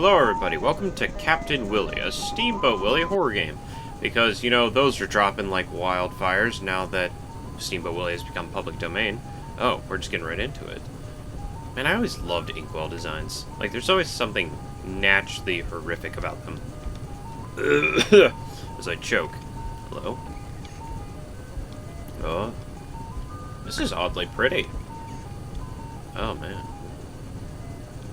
Hello everybody, welcome to Captain Willie, a Steamboat Willie horror game. Because, you know, those are dropping like wildfires now that Steamboat Willie has become public domain. Oh, we're just getting right into it. Man, I always loved inkwell designs. Like, there's always something naturally horrific about them. As I choke. Hello? Oh. This is oddly pretty. Oh, man.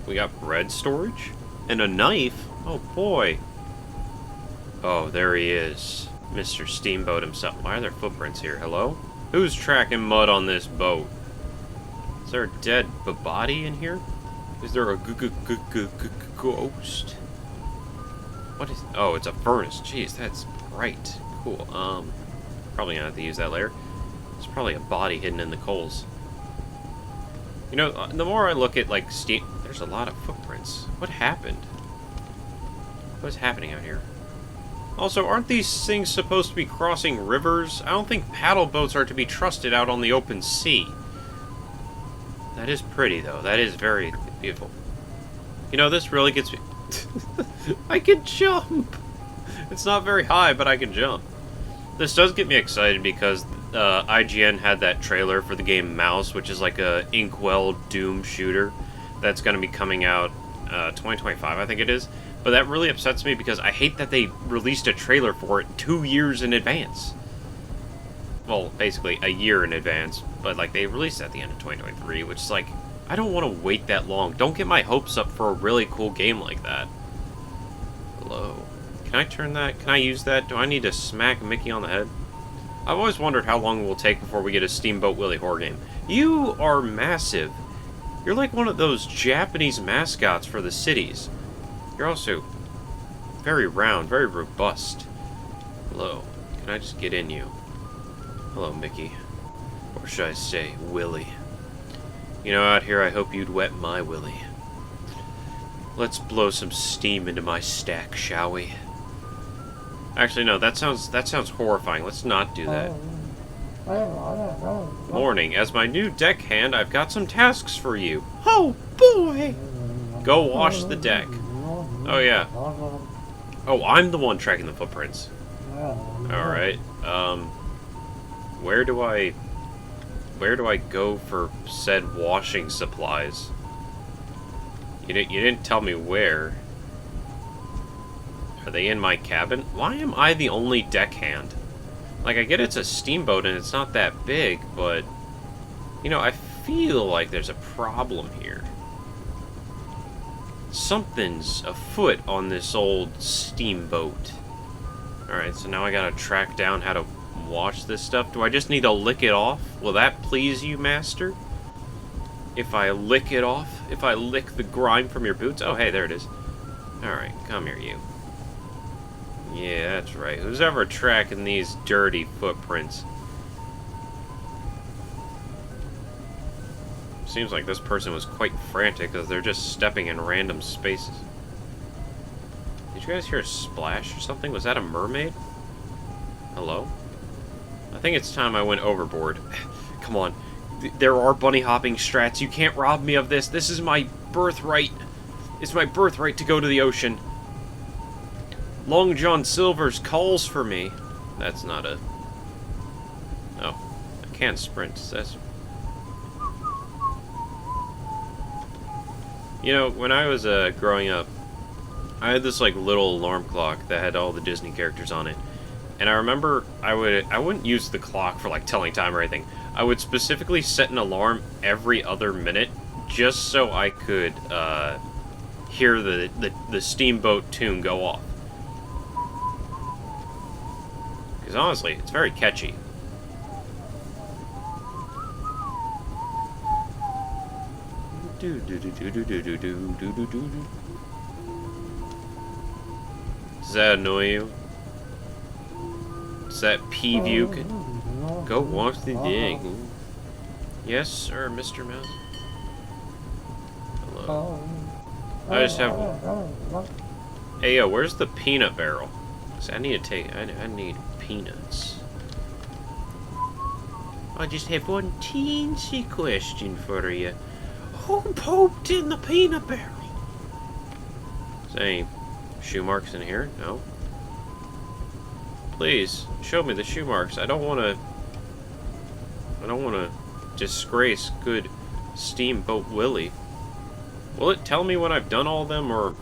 We got bread storage? And a knife? Oh, boy. Oh, there he is. Mr. Steamboat himself. Why are there footprints here? Hello? Who's tracking mud on this boat? Is there a dead body in here? Is there a ghost? What is... Oh, it's a furnace. Jeez, that's bright. Cool. Probably gonna have to use that later. There's probably a body hidden in the coals. You know, the more I look at, like, Steam... There's a lot of footprints. What happened? What's happening out here? Also, aren't these things supposed to be crossing rivers? I don't think paddle boats are to be trusted out on the open sea. That is pretty, though. That is very beautiful. You know, this really gets me... I can jump! It's not very high, but I can jump. This does get me excited because IGN had that trailer for the game Mouse, which is like a inkwell Doom shooter that's going to be coming out 2025, I think it is. But that really upsets me because I hate that they released a trailer for it 2 years in advance. Well, basically a year in advance, but like they released it at the end of 2023, which is like, I don't want to wait that long. Don't get my hopes up for a really cool game like that. Hello. Can I turn that? Can I use that? Do I need to smack Mickey on the head? I've always wondered how long it will take before we get a Steamboat Willie horror game. You are massive. You're like one of those Japanese mascots for the cities. You're also very round, very robust. Hello. Can I just get in you? Hello, Mickey. Or should I say, Willie? You know, out here I hope you'd wet my willy. Let's blow some steam into my stack, shall we? Actually, no, that sounds horrifying. Let's not do that. Morning. As my new deckhand, I've got some tasks for you. Oh, boy! Go wash the deck. Oh, yeah. Oh, I'm the one tracking the footprints. Alright. Where do I go for said washing supplies? You didn't tell me where. Are they in my cabin? Why am I the only deckhand? Like, I get it's a steamboat and it's not that big, but... You know, I feel like there's a problem here. Something's afoot on this old steamboat. Alright, so now I gotta track down how to wash this stuff. Do I just need to lick it off? Will that please you, master? If I lick it off? If I lick the grime from your boots? Oh, hey, there it is. Alright, come here, you. Yeah, that's right. Who's ever tracking these dirty footprints? Seems like this person was quite frantic because they're just stepping in random spaces. Did you guys hear a splash or something? Was that a mermaid? Hello? I think it's time I went overboard. Come on. There are bunny hopping strats. You can't rob me of this. This is my birthright. It's my birthright to go to the ocean. Long John Silver's calls for me. That's not a... Oh. I can't sprint. That's... You know, when I was growing up, I had this like little alarm clock that had all the Disney characters on it. And I remember I wouldn't use the clock for like telling time or anything. I would specifically set an alarm every other minute just so I could hear the steamboat tune go off. Because honestly, it's very catchy. Does that annoy you? Does that peeve you? Go wash the deck. Yes, sir, Mr. Mouse. Hello. I just have... Hey, yo, where's the peanut barrel? So I need to take... I need peanuts. I just have one teensy question for you. Who poked in the peanut barrel? Is there any shoe marks in here? No. Please, show me the shoe marks. I don't want to disgrace good Steamboat Willie. Will it tell me when I've done all of them, or...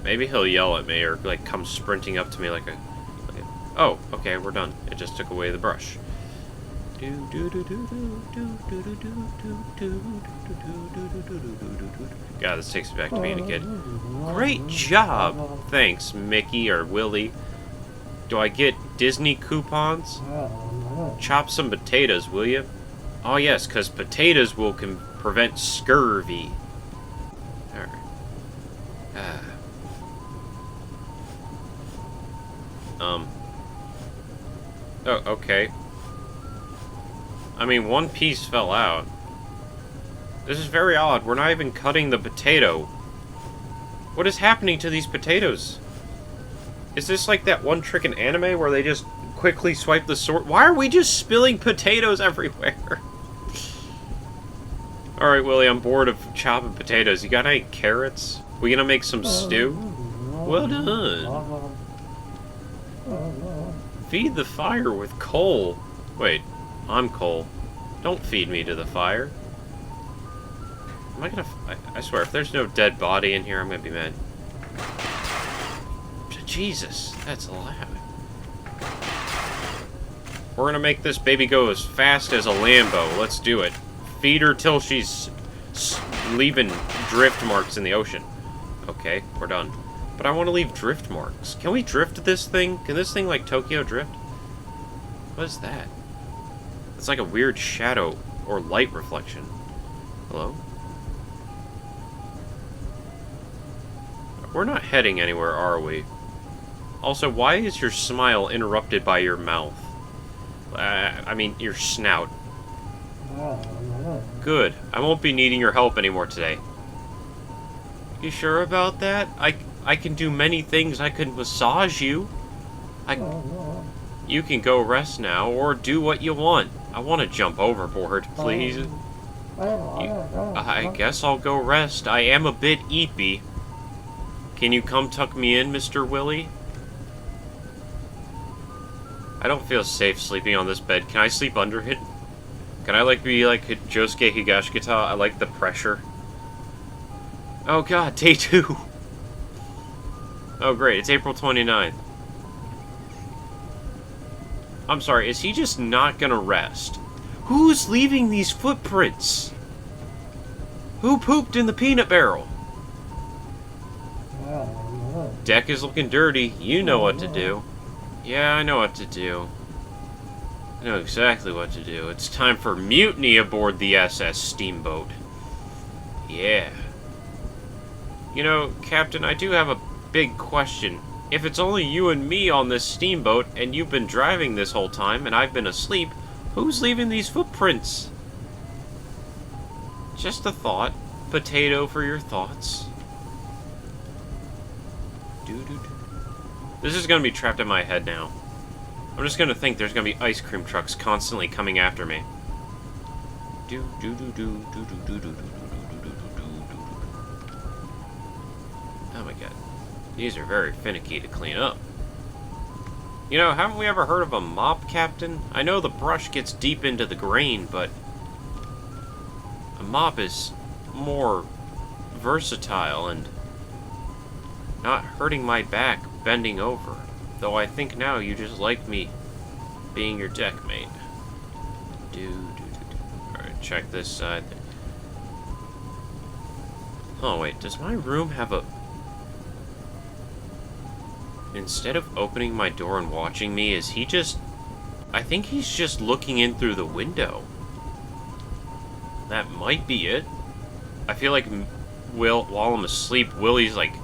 Maybe he'll yell at me, or, like, come sprinting up to me like a... Oh, okay, we're done. It just took away the brush. God, this takes me back to being a kid. Great job! Thanks, Mickey or Willie. Do I get Disney coupons? Chop some potatoes, will you? Oh yes, because potatoes will prevent scurvy. Alright. Oh, okay. I mean, one piece fell out. This is very odd. We're not even cutting the potato. What is happening to these potatoes? Is this like that one trick in anime where they just quickly swipe the sword? Why are we just spilling potatoes everywhere? Alright, Willie, I'm bored of chopping potatoes. You got any carrots? We gonna make some stew? Well done. Feed the fire with coal. Wait, I'm coal. Don't feed me to the fire. Am I gonna... I swear, if there's no dead body in here, I'm gonna be mad. Jesus, that's loud. We're gonna make this baby go as fast as a Lambo. Let's do it. Feed her till she's leaving drift marks in the ocean. Okay, we're done. But I want to leave drift marks. Can we drift this thing? Can this thing, like, Tokyo drift? What is that? It's like a weird shadow or light reflection. Hello? We're not heading anywhere, are we? Also, why is your smile interrupted by your mouth? I mean, your snout. Good. I won't be needing your help anymore today. You sure about that? I can do many things. I can massage you. You can go rest now, or do what you want. I want to jump overboard, please. I guess I'll go rest. I am a bit eepy. Can you come tuck me in, Mr. Willie? I don't feel safe sleeping on this bed. Can I sleep under it? Can I, like, be like Josuke Higashikata? I like the pressure. Oh god, day 2! Oh great, it's April 29th. I'm sorry, is he just not gonna rest? Who's leaving these footprints? Who pooped in the peanut barrel? Deck is looking dirty. You know what to do. Yeah, I know what to do. I know exactly what to do. It's time for mutiny aboard the SS Steamboat. Yeah. You know, Captain, I do have a big question. If it's only you and me on this steamboat, and you've been driving this whole time, and I've been asleep, who's leaving these footprints? Just a thought. Potato for your thoughts. This is going to be trapped in my head now. I'm just going to think there's going to be ice cream trucks constantly coming after me. Oh my god. These are very finicky to clean up. You know, haven't we ever heard of a mop, Captain? I know the brush gets deep into the grain, but a mop is more versatile and not hurting my back bending over. Though I think now you just like me being your deck mate. Alright, check this side. Oh wait, does my room have a... Instead of opening my door and watching me, is he just... I think he's just looking in through the window. That might be it. I feel like while I'm asleep, Willie's like...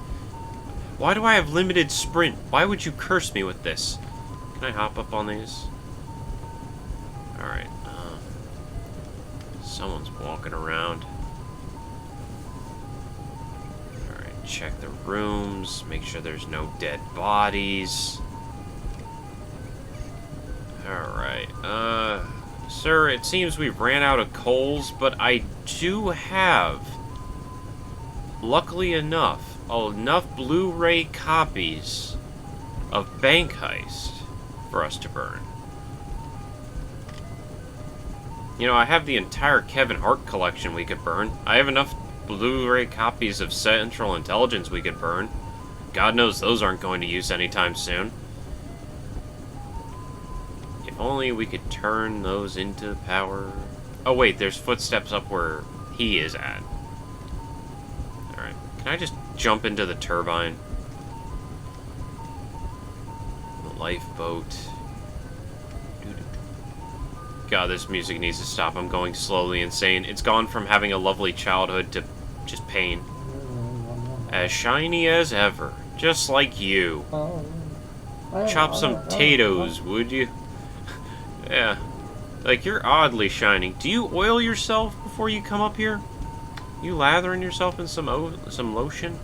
Why do I have limited sprint? Why would you curse me with this? Can I hop up on these? Alright, someone's walking around. Alright, check the rooms, make sure there's no dead bodies. Alright, sir, it seems we've ran out of coals, but I do have luckily enough Blu-ray copies of Bank Heist for us to burn. You know, I have the entire Kevin Hart collection we could burn. I have enough Blu-ray copies of Central Intelligence we could burn. God knows those aren't going to use anytime soon. If only we could turn those into power. Oh wait, there's footsteps up where he is at. Alright, can I just jump into the turbine? The lifeboat. God, this music needs to stop. I'm going slowly insane. It's gone from having a lovely childhood to just pain. As shiny as ever. Just like you. Chop some potatoes, would you? Yeah. Like, you're oddly shining. Do you oil yourself before you come up here? You lathering yourself in some lotion?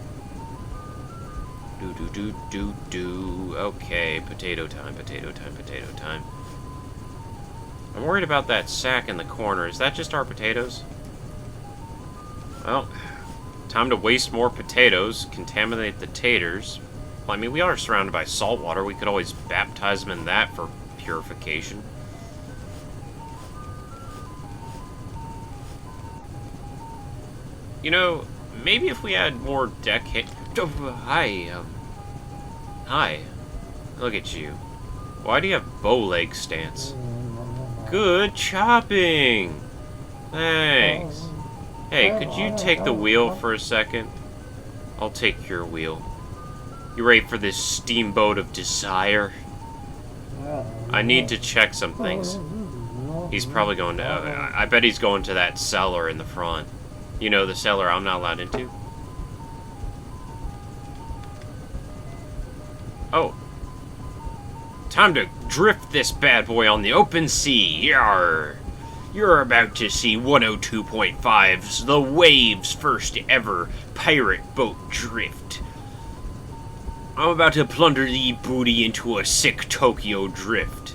Do. Okay, potato time, potato time, potato time. I'm worried about that sack in the corner. Is that just our potatoes? Well, time to waste more potatoes, contaminate the taters. Well, I mean, we are surrounded by salt water. We could always baptize them in that for purification. You know, maybe if we had more Hi. Look at you. Why do you have bow leg stance? Good chopping! Thanks. Hey, could you take the wheel for a second? I'll take your wheel. You ready for this steamboat of desire? I need to check some things. He's probably going to... I bet he's going to that cellar in the front. You know, the cellar I'm not allowed into. Oh. Time to drift this bad boy on the open sea. Yarr! You're about to see 102.5's The Wave's first ever pirate boat drift. I'm about to plunder the booty into a sick Tokyo drift.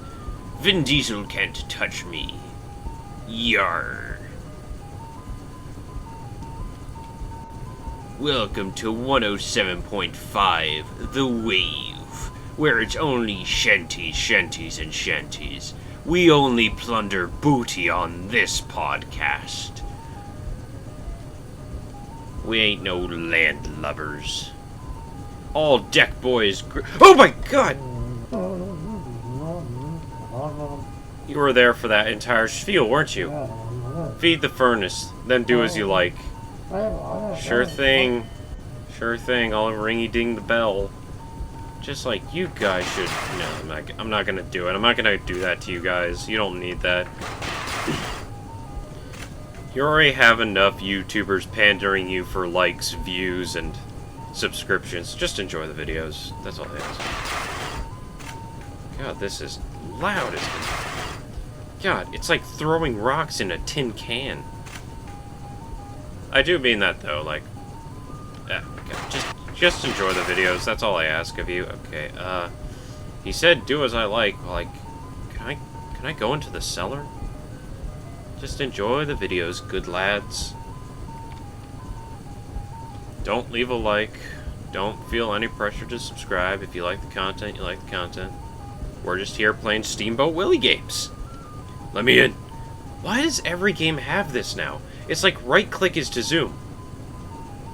Vin Diesel can't touch me. Yarr. Welcome to 107.5 The Wave, where it's only shanties and shanties. We only plunder booty on this podcast. We ain't no landlubbers. All deck boys... Oh my god! You were there for that entire spiel, weren't you? Feed the furnace, then do as you like. Sure thing. Sure thing, I'll ringy-ding the bell. Just like you guys should... No, I'm not gonna do it. I'm not gonna do that to you guys. You don't need that. You already have enough YouTubers pandering you for likes, views, and subscriptions. Just enjoy the videos. That's all I ask. God, this is loud as... God, it's like throwing rocks in a tin can. I do mean that, though, like... God, just enjoy the videos, that's all I ask of you. Okay, he said do as I like. Well, like, can I go into the cellar? Just enjoy the videos, good lads. Don't leave a like. Don't feel any pressure to subscribe. If you like the content, you like the content. We're just here playing Steamboat Willie games. Let me in. Why does every game have this now? It's like right-click is to zoom.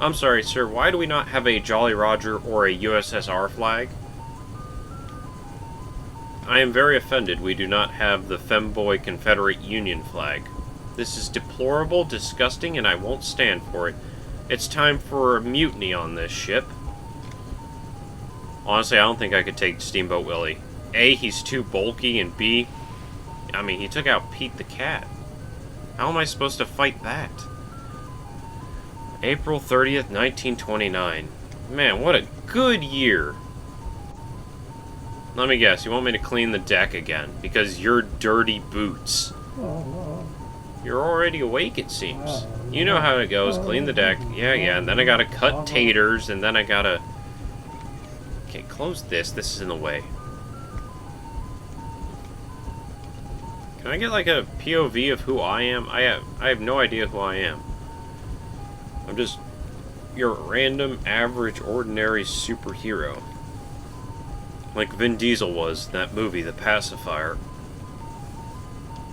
I'm sorry, sir, why do we not have a Jolly Roger or a USSR flag? I am very offended we do not have the Femboy Confederate Union flag. This is deplorable, disgusting, and I won't stand for it. It's time for a mutiny on this ship. Honestly, I don't think I could take Steamboat Willie. A, he's too bulky, and B, I mean, he took out Pete the Cat. How am I supposed to fight that? April 30th, 1929. Man, what a good year. Let me guess, you want me to clean the deck again, because you're dirty boots. You're already awake, it seems. You know how it goes, clean the deck, yeah, and then I gotta cut taters, and then I gotta... Okay, close this is in the way. Can I get, like, a POV of who I am? I have no idea who I am. I'm just You're a random, average, ordinary superhero. Like Vin Diesel was in that movie, The Pacifier.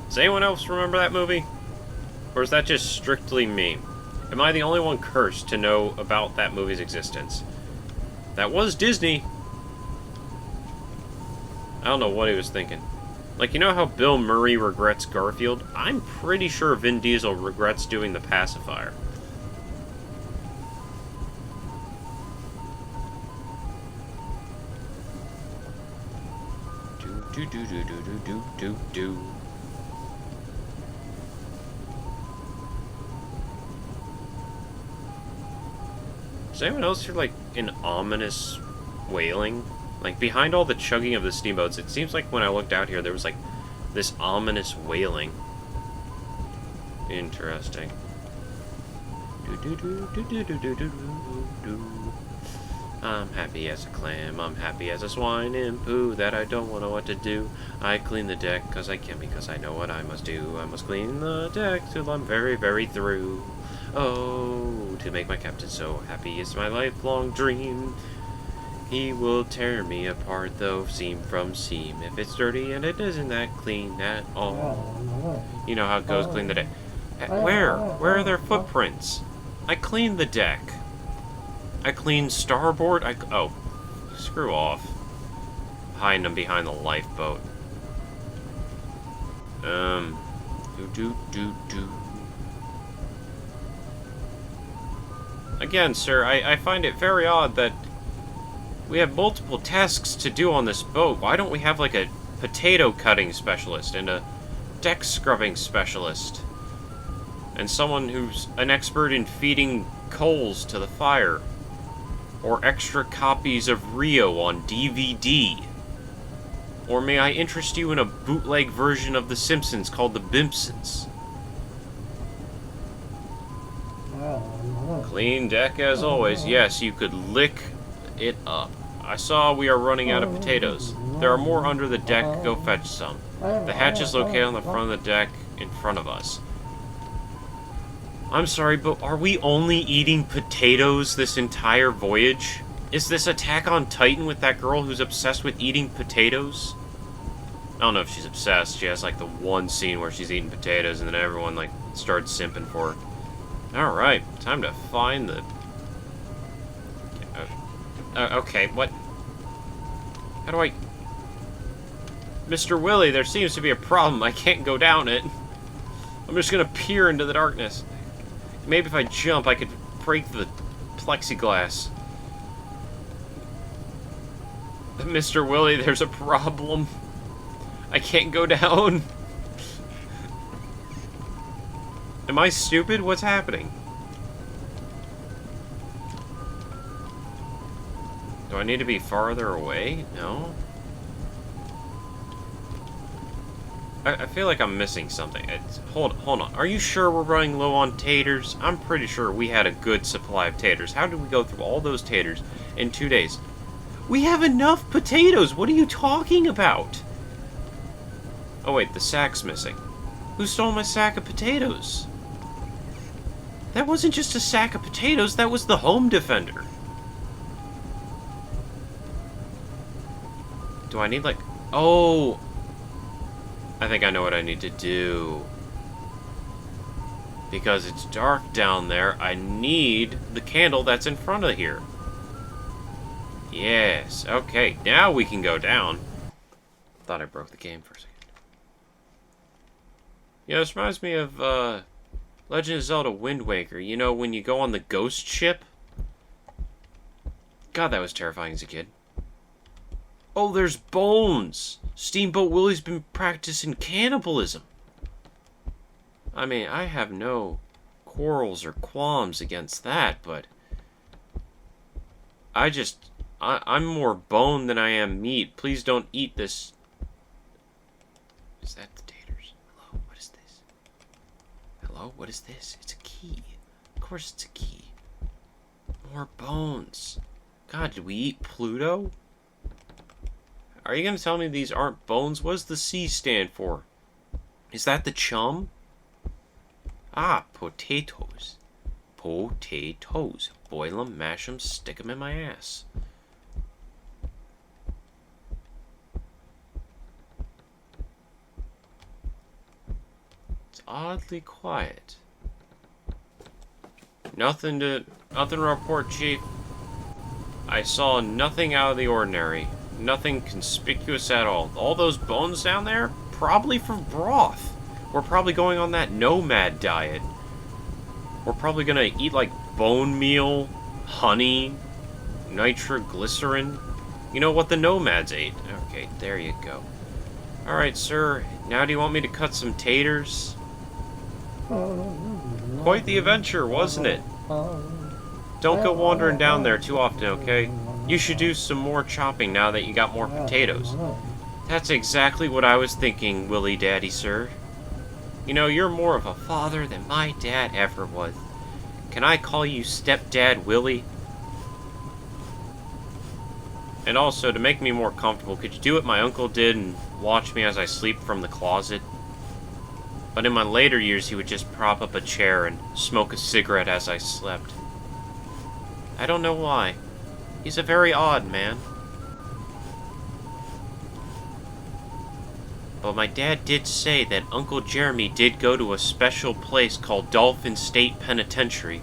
Does anyone else remember that movie? Or is that just strictly me? Am I the only one cursed to know about that movie's existence? That was Disney. I don't know what he was thinking. Like, you know how Bill Murray regrets Garfield? I'm pretty sure Vin Diesel regrets doing The Pacifier. Do do do do do do do do. Does anyone else hear, like, an ominous wailing? Like, behind all the chugging of the steamboats, it seems like when I looked out here, there was, like, this ominous wailing. Interesting. I'm happy as a clam, I'm happy as a swine in poo, that I don't know what to do. I clean the deck, cause I can, because I know what I must do. I must clean the deck till I'm very, very through. Oh, to make my captain so happy is my lifelong dream. He will tear me apart, though, seam from seam. If it's dirty and it isn't that clean at all. You know how it goes, clean the deck. Where? Where are their footprints? I cleaned the deck. I cleaned starboard. Oh, screw off. Hiding them behind the lifeboat. Do. Again, sir, I find it very odd that we have multiple tasks to do on this boat. Why don't we have, like, a potato cutting specialist and a deck scrubbing specialist? And someone who's an expert in feeding coals to the fire. Or extra copies of Rio on DVD. Or may I interest you in a bootleg version of The Simpsons called The Bimpsons? Clean deck as always. Yes, you could lick it up. I saw we are running out of potatoes. There are more under the deck. Go fetch some. The hatch is located on the front of the deck in front of us. I'm sorry, but are we only eating potatoes this entire voyage? Is this Attack on Titan with that girl who's obsessed with eating potatoes? I don't know if she's obsessed. She has, like, the one scene where she's eating potatoes and then everyone, like, starts simping for her. Alright, time to find the... Okay, what? How do I... Mr. Willie, there seems to be a problem. I can't go down it. I'm just gonna peer into the darkness. Maybe if I jump, I could break the plexiglass. Mr. Willie, there's a problem. I can't go down. Am I stupid? What's happening? Do I need to be farther away? No? I feel like I'm missing something. Hold on. Are you sure we're running low on taters? I'm pretty sure we had a good supply of taters. How did we go through all those taters in 2 days? We have enough potatoes! What are you talking about? Oh wait, the sack's missing. Who stole my sack of potatoes? That wasn't just a sack of potatoes, that was the home defender. Do I need, like... Oh! I think I know what I need to do. Because it's dark down there, I need the candle that's in front of here. Yes, okay, now we can go down. Thought I broke the game for a second. Yeah, this reminds me of, Legend of Zelda Wind Waker. You know, when you go on the ghost ship? God, that was terrifying as a kid. Oh, there's bones! Steamboat Willie's been practicing cannibalism. I mean, I have no quarrels or qualms against that, but... I'm more bone than I am meat. Please don't eat this. Is that the taters? Hello, what is this? Hello, what is this? It's a key. Of course it's a key. More bones. God, did we eat Pluto? Are you going to tell me these aren't bones? What does the C stand for? Is that the chum? Ah, potatoes. potatoes. Boil 'em, mash 'em, stick 'em in my ass. It's oddly quiet. Nothing to report, Chief. I saw nothing out of the ordinary. Nothing conspicuous at all. All those bones down there? Probably for broth. We're probably going on that nomad diet. We're probably gonna eat like bone meal, honey, nitroglycerin. You know what the nomads ate. Okay, there you go. Alright, sir. Now do you want me to cut some taters? Quite the adventure, wasn't it? Don't go wandering down there too often, okay? You should do some more chopping now that you got more potatoes. That's exactly what I was thinking, Willie Daddy, sir. You know, you're more of a father than my dad ever was. Can I call you Stepdad Willie? And also, to make me more comfortable, could you do what my uncle did and watch me as I sleep from the closet? But in my later years, he would just prop up a chair and smoke a cigarette as I slept. I don't know why. He's a very odd man. But my dad did say that Uncle Jeremy did go to a special place called Dolphin State Penitentiary.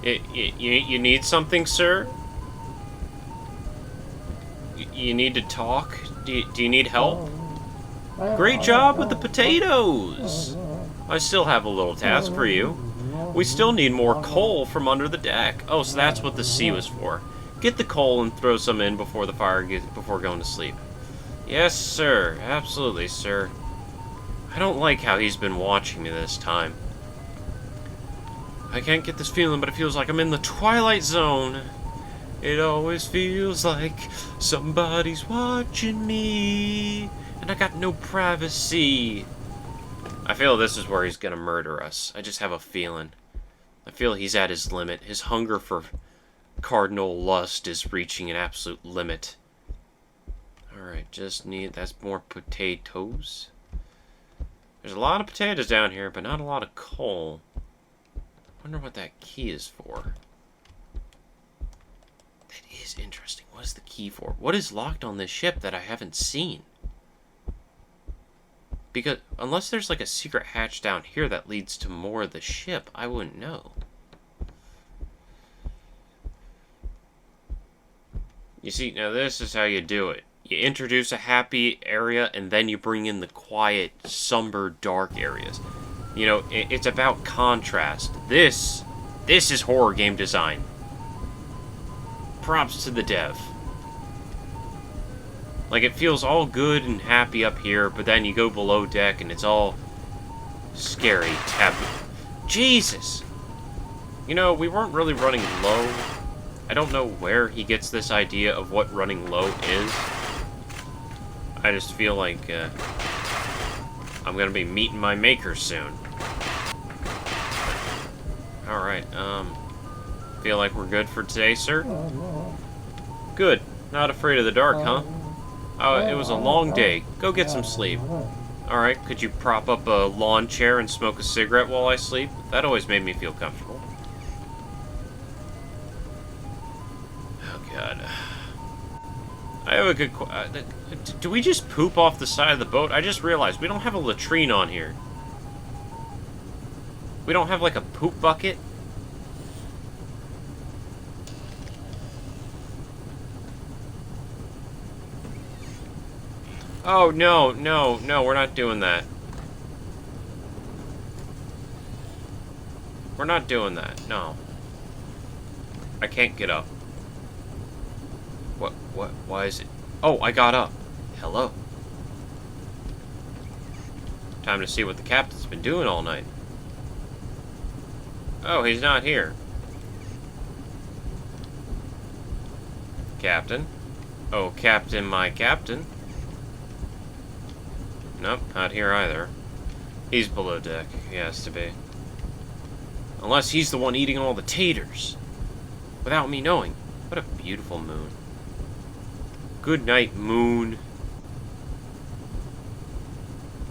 You need something, sir? You need to talk? Do you need help? Great job with the potatoes! I still have a little task for you. We still need more coal from under the deck. Oh, so that's what the sea was for. Get the coal and throw some in before the fire before going to sleep. Yes, sir. Absolutely, sir. I don't like how he's been watching me this time. I can't get this feeling, but it feels like I'm in the Twilight Zone. It always feels like somebody's watching me, and I got no privacy. I feel this is where he's gonna murder us. I just have a feeling. I feel he's at his limit. His hunger for cardinal lust is reaching an absolute limit. Alright, that's more potatoes. There's a lot of potatoes down here, but not a lot of coal. Wonder what that key is for. That is interesting. What is the key for? What is locked on this ship that I haven't seen? Because unless there's like a secret hatch down here that leads to more of the ship, I wouldn't know. You see, now this is how you do it. You introduce a happy area, and then you bring in the quiet, somber, dark areas. You know, it's about contrast. This is horror game design. Props to the dev. Like, it feels all good and happy up here, but then you go below deck and it's all scary, taboo. Jesus! You know, we weren't really running low. I don't know where he gets this idea of what running low is. I just feel like, I'm gonna be meeting my maker soon. Alright, feel like we're good for today, sir? Good. Not afraid of the dark, huh? It was a long day. Go get some sleep. Alright, could you prop up a lawn chair and smoke a cigarette while I sleep? That always made me feel comfortable. Oh, God. I have a good do we just poop off the side of the boat? I just realized we don't have a latrine on here. We don't have, like, a poop bucket? Oh, no, we're not doing that. We're not doing that, no. I can't get up. Why is it? Oh, I got up. Hello. Time to see what the captain's been doing all night. Oh, he's not here. Captain? Oh, Captain, my captain. Nope, not here either. He's below deck. He has to be. Unless he's the one eating all the taters. Without me knowing. What a beautiful moon. Good night, moon.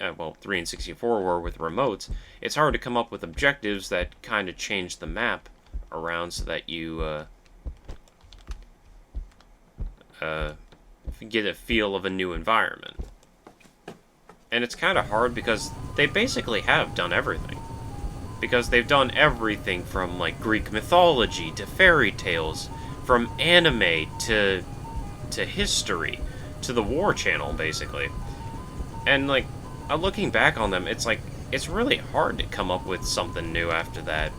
well, 3 and 64 were with remotes, it's hard to come up with objectives that kind of change the map around so that you get a feel of a new environment. And it's kind of hard because they basically have done everything. Because they've done everything from, like, Greek mythology to fairy tales, from anime to history, to the War Channel, basically. And, like, looking back on them, it's like, it's really hard to come up with something new after that.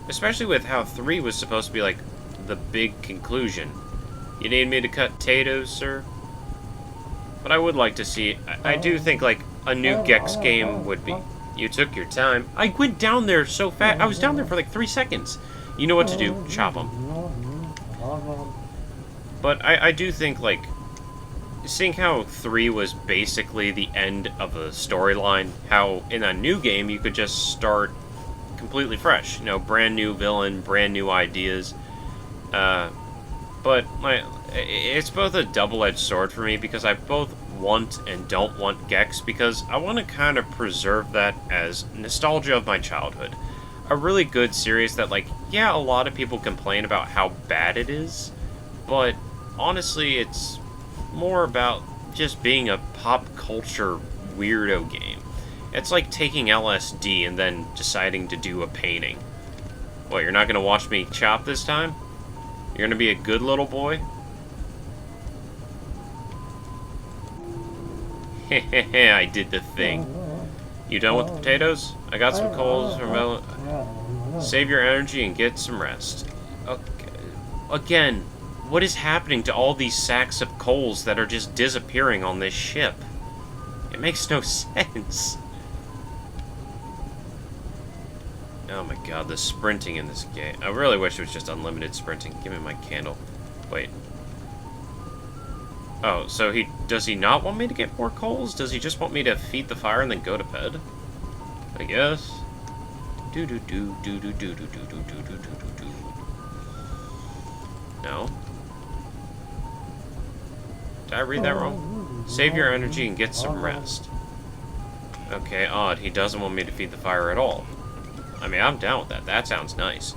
Especially with how 3 was supposed to be, like, the big conclusion. You need me to cut potatoes, sir? But I would like to see... I do think, like, a new Gex game would be... You took your time. I went down there so fast. I was down there for, like, 3 seconds. You know what to do. Chop them. But I do think, like... Seeing how 3 was basically the end of a storyline, how in a new game you could just start completely fresh. You know, brand new villain, brand new ideas. But it's both a double-edged sword for me because I both want and don't want Gex because I want to kind of preserve that as nostalgia of my childhood. A really good series that, like, yeah, a lot of people complain about how bad it is, but honestly, it's more about just being a pop culture weirdo game. It's like taking LSD and then deciding to do a painting. What, you're not going to watch me chop this time? You're going to be a good little boy? Hehehe, I did the thing. You done with the potatoes? I got some coals from... Save your energy and get some rest. Okay. Again, what is happening to all these sacks of coals that are just disappearing on this ship? It makes no sense. Oh my god, the sprinting in this game. I really wish it was just unlimited sprinting. Give me my candle. Wait. Oh, so does he not want me to get more coals? Does he just want me to feed the fire and then go to bed? I guess. Do do do do do do do do do do do do do. No. Did I read that wrong? Save your energy and get some rest. Okay, odd. He doesn't want me to feed the fire at all. I mean, I'm down with that. That sounds nice.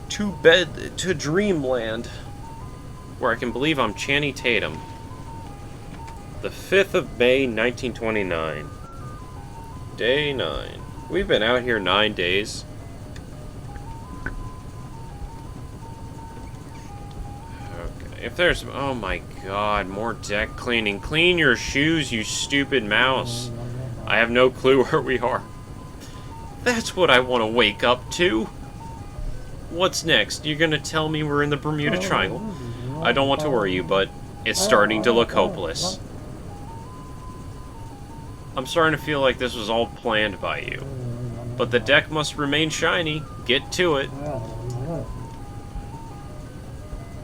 To bed, to dreamland, where I can believe I'm Channing Tatum. The 5th of May, 1929. Day 9. We've been out here 9 days. Okay, if there's... Oh my god, more deck cleaning. Clean your shoes, you stupid mouse. I have no clue where we are. That's what I want to wake up to. What's next? You're gonna tell me we're in the Bermuda Triangle? I don't want to worry you, but it's starting to look hopeless. I'm starting to feel like this was all planned by you. But the deck must remain shiny. Get to it.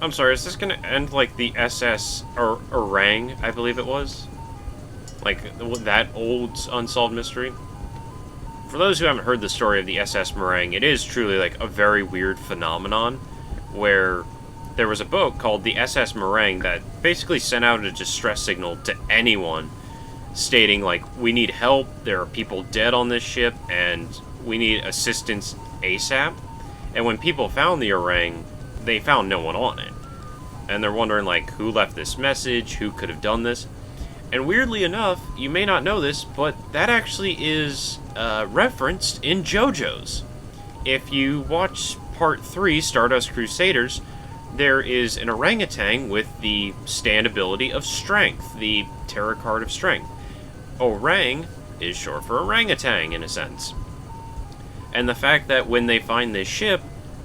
I'm sorry, is this gonna end like the SS Orang, I believe it was? Like, that old unsolved mystery? For those who haven't heard the story of the SS Meringue, it is truly like a very weird phenomenon where there was a boat called the SS Meringue that basically sent out a distress signal to anyone stating, like, we need help, there are people dead on this ship, and we need assistance ASAP. And when people found the Orang, they found no one on it. And they're wondering, like, who left this message, who could have done this. And weirdly enough, you may not know this, but that actually is referenced in JoJo's. If you watch Part 3, Stardust Crusaders, there is an orangutan with the stand ability of Strength, the Tarot card of Strength. Orang is short for orangutan, in a sense. And the fact that when they find this ship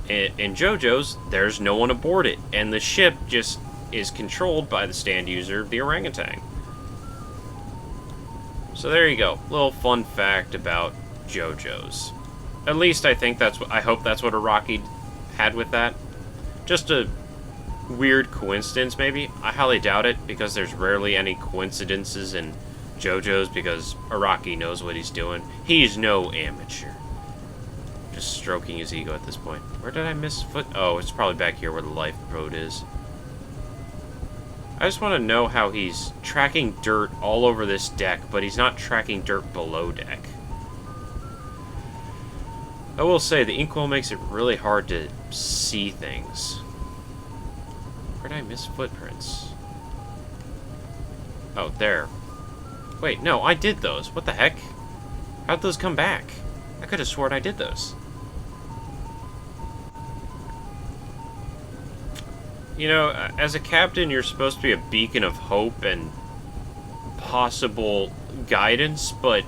in JoJo's, there's no one aboard it, and the ship just is controlled by the stand user, the orangutan. So there you go. Little fun fact about JoJo's. At least I think that's what I hope that's what Araki had with that. Just a weird coincidence, maybe. I highly doubt it because there's rarely any coincidences in JoJo's because Araki knows what he's doing. He's no amateur. Just stroking his ego at this point. Where did I miss foot? Oh, it's probably back here where the lifeboat is. I just want to know how he's tracking dirt all over this deck, but he's not tracking dirt below deck. I will say, the inkwell makes it really hard to see things. Where did I miss footprints? Oh, there. Wait, no, I did those. What the heck? How'd those come back? I could have sworn I did those. You know, as a captain, you're supposed to be a beacon of hope and possible guidance, but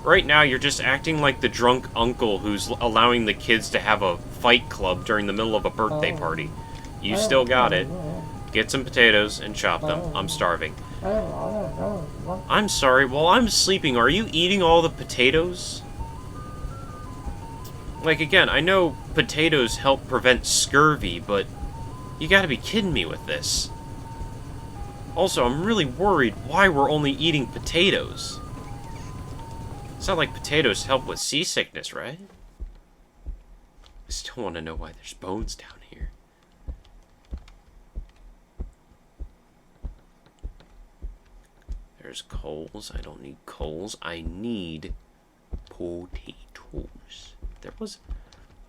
right now you're just acting like the drunk uncle who's allowing the kids to have a fight club during the middle of a birthday party. You still got it. Get some potatoes and chop them. I'm starving. I'm sorry, while I'm sleeping, are you eating all the potatoes? Like, again, I know potatoes help prevent scurvy, but you gotta be kidding me with this. Also, I'm really worried why we're only eating potatoes. It's not like potatoes help with seasickness, right? I still want to know why there's bones down here. There's coals. I don't need coals. I need potatoes. There was...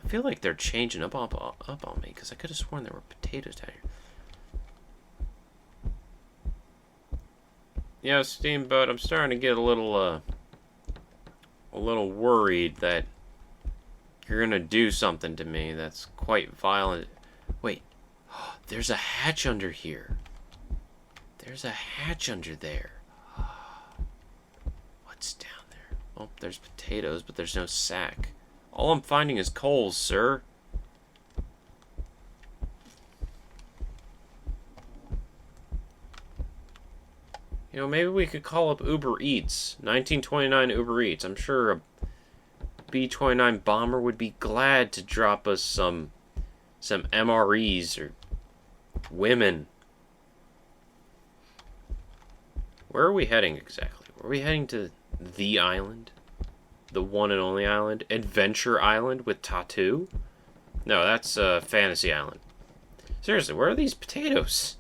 I feel like they're changing up on me, because I could have sworn there were potatoes down here. Yeah, Steamboat, I'm starting to get a little worried that you're gonna do something to me that's quite violent. Wait, there's a hatch under here. There's a hatch under there. What's down there? Oh, there's potatoes, but there's no sack. All I'm finding is coals, sir. You know, maybe we could call up Uber Eats. 1929 Uber Eats. I'm sure a B-29 bomber would be glad to drop us some MREs or women. Where are we heading exactly? Are we heading to the island? The one and only island? Adventure Island with Tattoo? No, that's Fantasy Island. Seriously, where are these potatoes?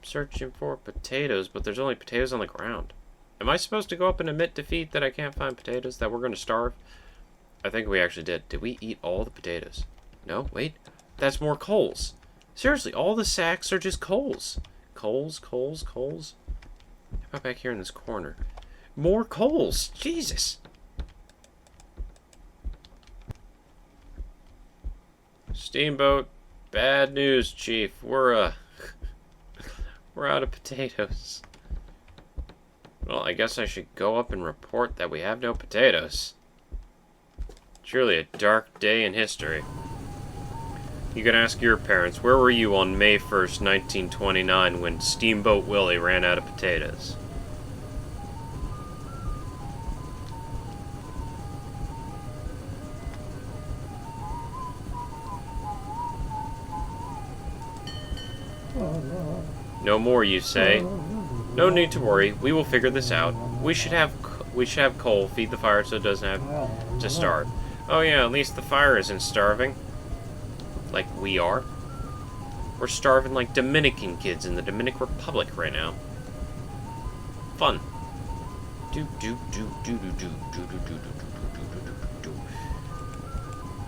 Searching for potatoes, but there's only potatoes on the ground. Am I supposed to go up and admit defeat that I can't find potatoes, that we're going to starve? I think we actually did. Did we eat all the potatoes? No, wait. That's more coals. Seriously, all the sacks are just coals. Coals, coals, coals. How about back here in this corner? More coals. Jesus. Steamboat. Bad news, Chief. We're out of potatoes. Well, I guess I should go up and report that we have no potatoes. Truly a dark day in history. You can ask your parents, where were you on May 1st, 1929, when Steamboat Willie ran out of potatoes? No more, you say? No need to worry. We will figure this out. We should have coal. Feed the fire so it doesn't have to starve. Oh yeah, at least the fire isn't starving. Like we are. We're starving like Dominican kids in the Dominican Republic right now. Fun.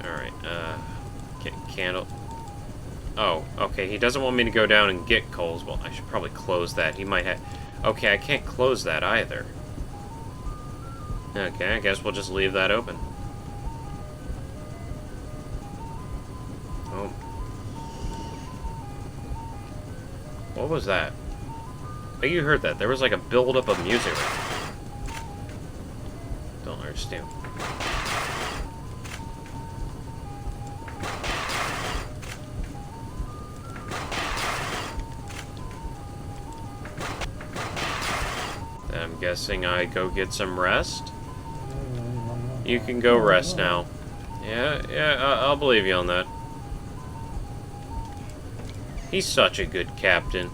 Alright, candle. Oh, okay, he doesn't want me to go down and get coals. Well, I should probably close that. He might have... Okay, I can't close that either. Okay, I guess we'll just leave that open. Oh. What was that? I think you heard that. There was like a build-up of music. Don't understand. I'm guessing I go get some rest. You can go rest now. Yeah, I'll believe you on that. He's such a good captain.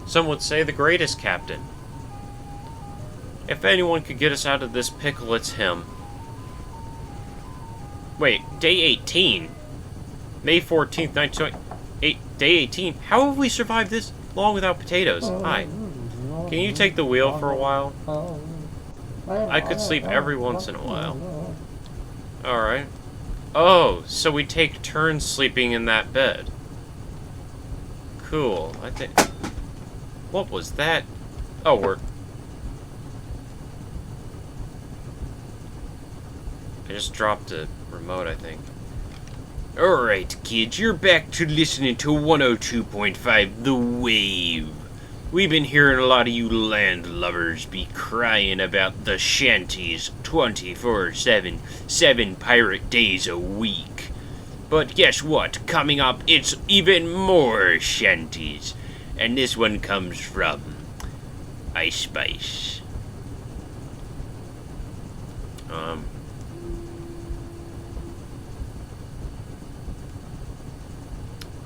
Some would say the greatest captain. If anyone could get us out of this pickle, it's him. Wait, day 18? May 14th, 1928. Day 18. How have we survived this long without potatoes? Hi. Can you take the wheel for a while? I could sleep every once in a while. Alright. Oh, so we take turns sleeping in that bed. Cool. I think... What was that? Oh, we're... I just dropped a remote, I think. Alright, kids, you're back to listening to 102.5 The Wave. We've been hearing a lot of you landlubbers be crying about the shanties 24/7, 7 pirate days a week. But guess what? Coming up, it's even more shanties. And this one comes from Ice Spice.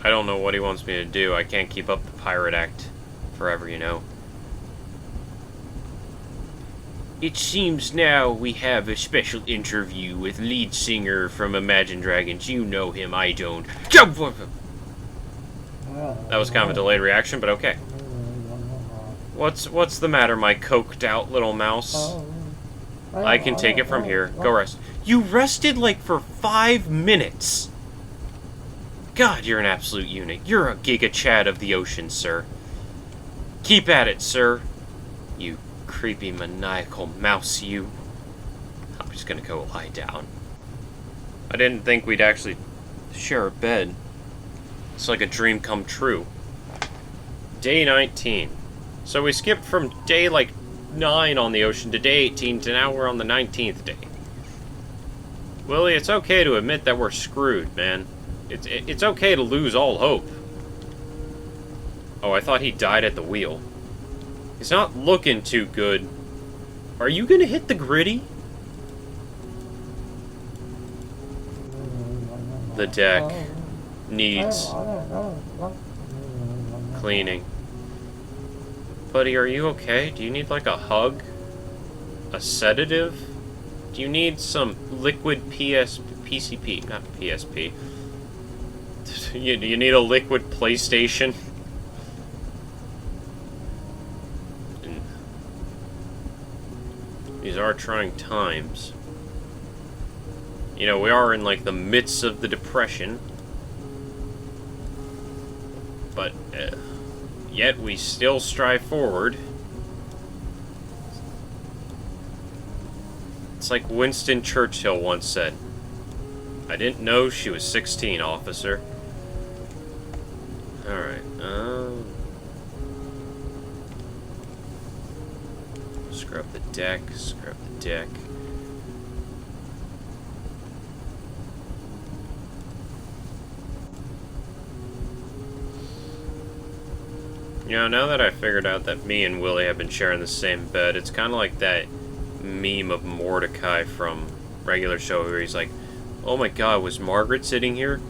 I don't know what he wants me to do. I can't keep up the pirate act forever, you know. It seems now we have a special interview with lead singer from Imagine Dragons. You know him, I don't. That was kind of a delayed reaction, but okay. What's the matter, my coked out little mouse? I can take it from here. Go rest. You rested like for 5 minutes. God, you're an absolute eunuch. You're a Giga Chad of the ocean, sir. Keep at it, sir. You creepy, maniacal mouse, you. I'm just gonna go lie down. I didn't think we'd actually share a bed. It's like a dream come true. Day 19. So we skipped from day, 9 on the ocean to day 18 to now we're on the 19th day. Willie, it's okay to admit that we're screwed, man. It's okay to lose all hope. Oh, I thought he died at the wheel. He's not looking too good. Are you gonna hit the gritty? The deck needs cleaning. Buddy, are you okay? Do you need like a hug? A sedative? Do you need some liquid PCP? Not PSP. You need a liquid PlayStation? These are trying times. You know, we are in like the midst of the Depression. But, yet we still strive forward. It's like Winston Churchill once said. I didn't know she was 16, officer. Alright, scrub the deck, scrub the deck. You know, now that I figured out that me and Willie have been sharing the same bed, it's kind of like that meme of Mordecai from regular show where he's like, oh my god, was Margaret sitting here?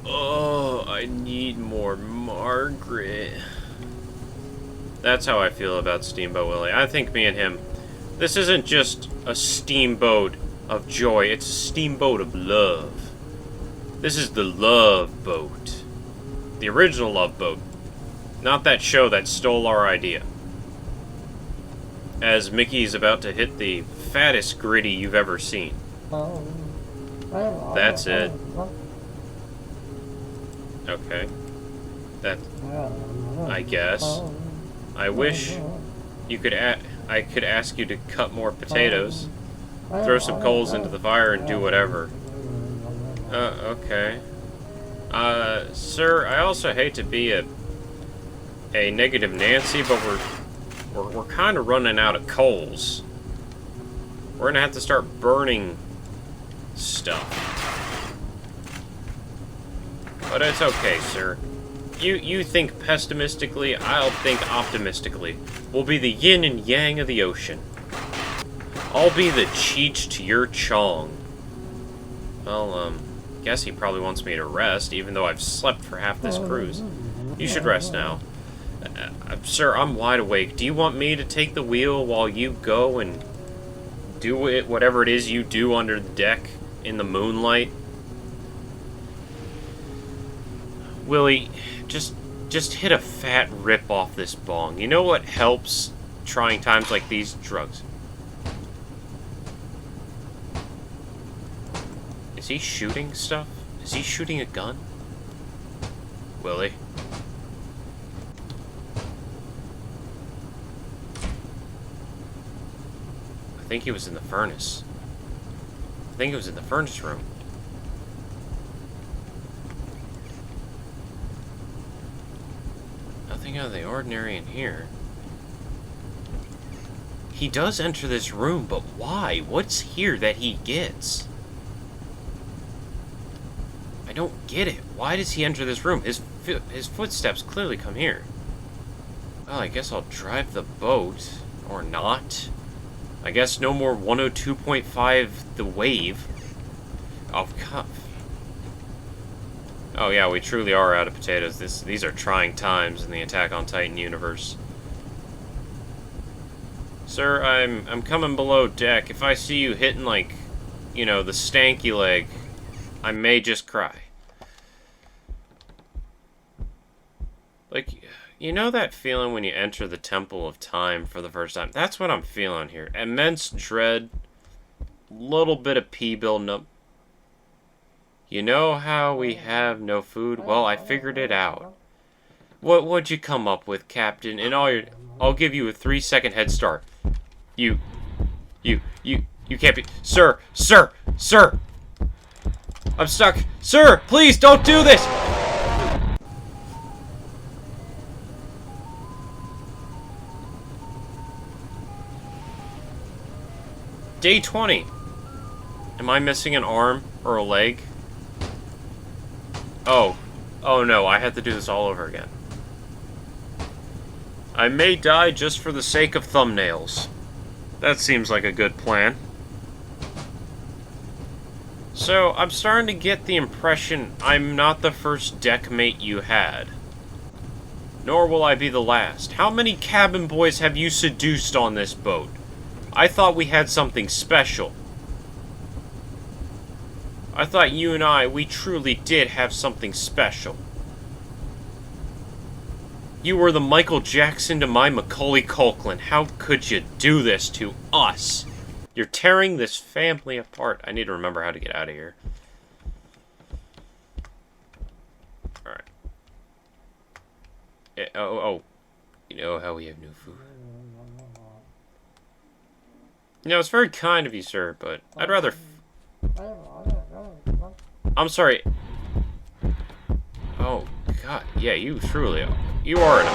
Oh, I need more Margaret. That's how I feel about Steamboat Willie. I think me and him, this isn't just a steamboat of joy, it's a steamboat of love. This is the love boat. The original love boat. Not that show that stole our idea. As Mickey's about to hit the fattest gritty you've ever seen. That's it. Okay. That, I guess. I wish you could I could ask you to cut more potatoes, throw some coals into the fire, and do whatever. Okay. Sir, I also hate to be a negative Nancy, but we're kind of running out of coals. We're gonna have to start burning stuff. But it's okay, sir. You think pessimistically, I'll think optimistically. We'll be the yin and yang of the ocean. I'll be the Cheech to your Chong. Well, guess he probably wants me to rest, even though I've slept for half this cruise. You should rest now. Sir, I'm wide awake. Do you want me to take the wheel while you go and do whatever it is you do under the deck in the moonlight? Willie, just hit a fat rip off this bong. You know what helps trying times like these? Drugs. Is he shooting stuff? Is he shooting a gun? Willie? I think he was in the furnace. I think he was in the furnace room. Nothing out of the ordinary in here. He does enter this room, but why? What's here that he gets? I don't get it. Why does he enter this room? His footsteps clearly come here. Well, I guess I'll drive the boat. Or not. I guess no more 102.5 the wave. Oh, God. Oh yeah, we truly are out of potatoes. These are trying times in the Attack on Titan universe. Sir, I'm coming below deck. If I see you hitting, like, you know, the stanky leg, I may just cry. Like, you know that feeling when you enter the Temple of Time for the first time? That's what I'm feeling here. Immense dread, little bit of pee building up. You know how we have no food? Well, I figured it out. What'd you come up with, Captain? And I'll give you a 3-second head start. You can't be... Sir! I'm stuck! Sir, please don't do this! Day 20. Am I missing an arm or a leg? Oh no, I had to do this all over again. I may die just for the sake of thumbnails. That seems like a good plan. So, I'm starting to get the impression I'm not the first deckmate you had. Nor will I be the last. How many cabin boys have you seduced on this boat? I thought we had something special. I thought you and we truly did have something special. You were the Michael Jackson to my Macaulay Culkin. How could you do this to us? You're tearing this family apart. I need to remember how to get out of here. Alright. Oh. You know how we have no food. You know, it's very kind of you, sir, but I'd rather... I'm sorry. Oh, God. Yeah, you truly are. You are an...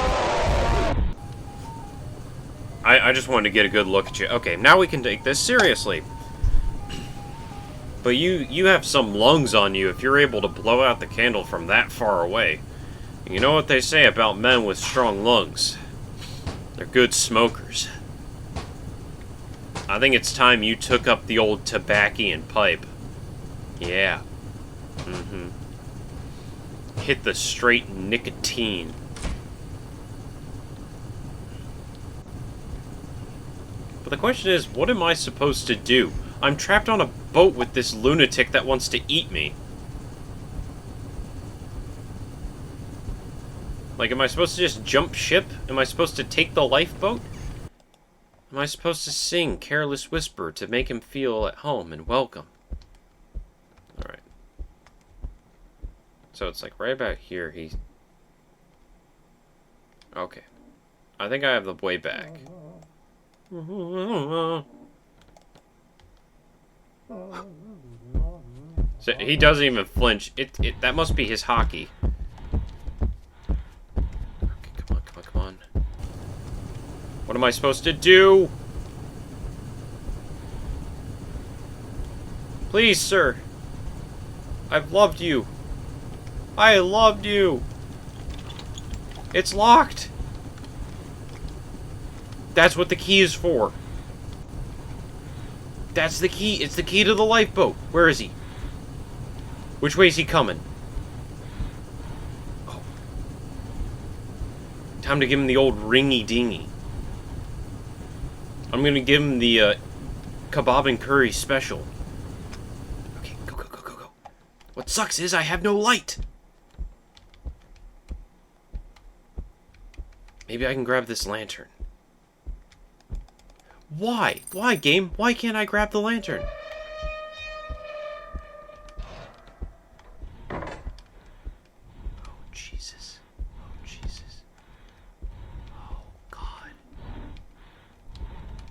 I just wanted to get a good look at you. Okay, now we can take this seriously. But you have some lungs on you if you're able to blow out the candle from that far away. You know what they say about men with strong lungs? They're good smokers. I think it's time you took up the old tobacco pipe. Yeah. Hit the straight nicotine. But the question is, what am I supposed to do? I'm trapped on a boat with this lunatic that wants to eat me. Like, am I supposed to just jump ship? Am I supposed to take the lifeboat? Am I supposed to sing Careless Whisper to make him feel at home and welcome? Alright. So it's like right about here, he's... Okay. I think I have the way back. So he doesn't even flinch. That must be his hockey. Okay, come on. What am I supposed to do? Please, sir. I've loved you. I loved you. It's locked. That's what the key is for. That's the key. It's the key to the lifeboat. Where is he? Which way is he coming? Oh. Time to give him the old ringy-dingy. I'm gonna give him the kebab and curry special. Okay, go. What sucks is I have no light. Maybe I can grab this lantern. Why? Why, game? Why can't I grab the lantern? Oh, Jesus. Oh, Jesus. Oh, God.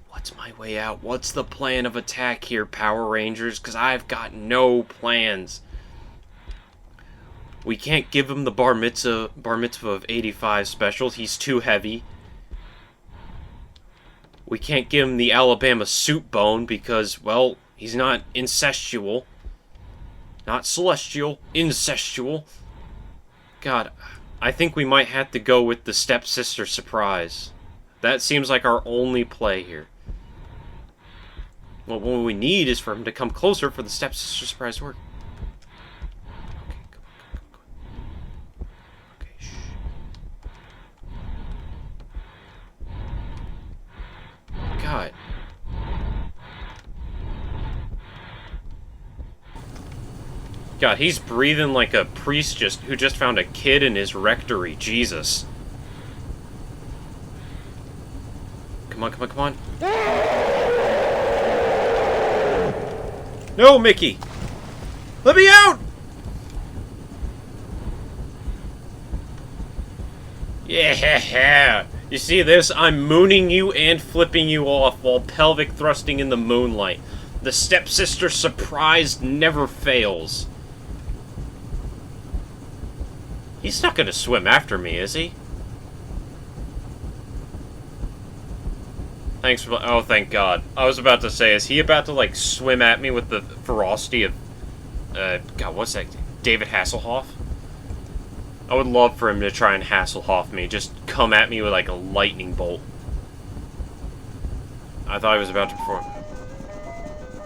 What's my way out? What's the plan of attack here, Power Rangers? Because I've got no plans. We can't give him the bar mitzvah of 85 special. He's too heavy. We can't give him the Alabama soup bone because, well, he's not incestual. Not celestial. Incestual. God, I think we might have to go with the stepsister surprise. That seems like our only play here. Well, what we need is for him to come closer for the stepsister surprise to work. God. God, he's breathing like a priest who just found a kid in his rectory. Jesus. Come on, come on, come on. No, Mickey! Let me out! Yeah! You see this? I'm mooning you and flipping you off while pelvic thrusting in the moonlight. The stepsister surprise never fails. He's not gonna swim after me, is he? Thanks for... Oh, thank God. I was about to say, is he about to, like, swim at me with the ferocity of... God, what's that? David Hasselhoff? I would love for him to try and Hasselhoff me. Just come at me with, like, a lightning bolt. I thought he was about to perform.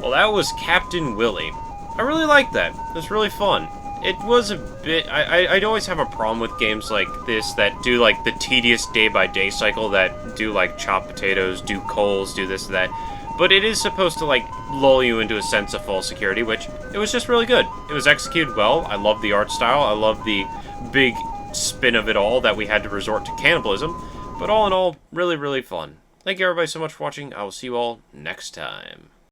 Well, that was Captain Willie. I really liked that. It was really fun. It was a bit... I'd always have a problem with games like this that do, like, the tedious day-by-day cycle that do, like, chop potatoes, do coals, do this, that. But it is supposed to, like, lull you into a sense of false security, which, it was just really good. It was executed well. I love the art style. I love the big spin of it all that we had to resort to cannibalism. But all in all, really, really fun. Thank you everybody so much for watching. I will see you all next time.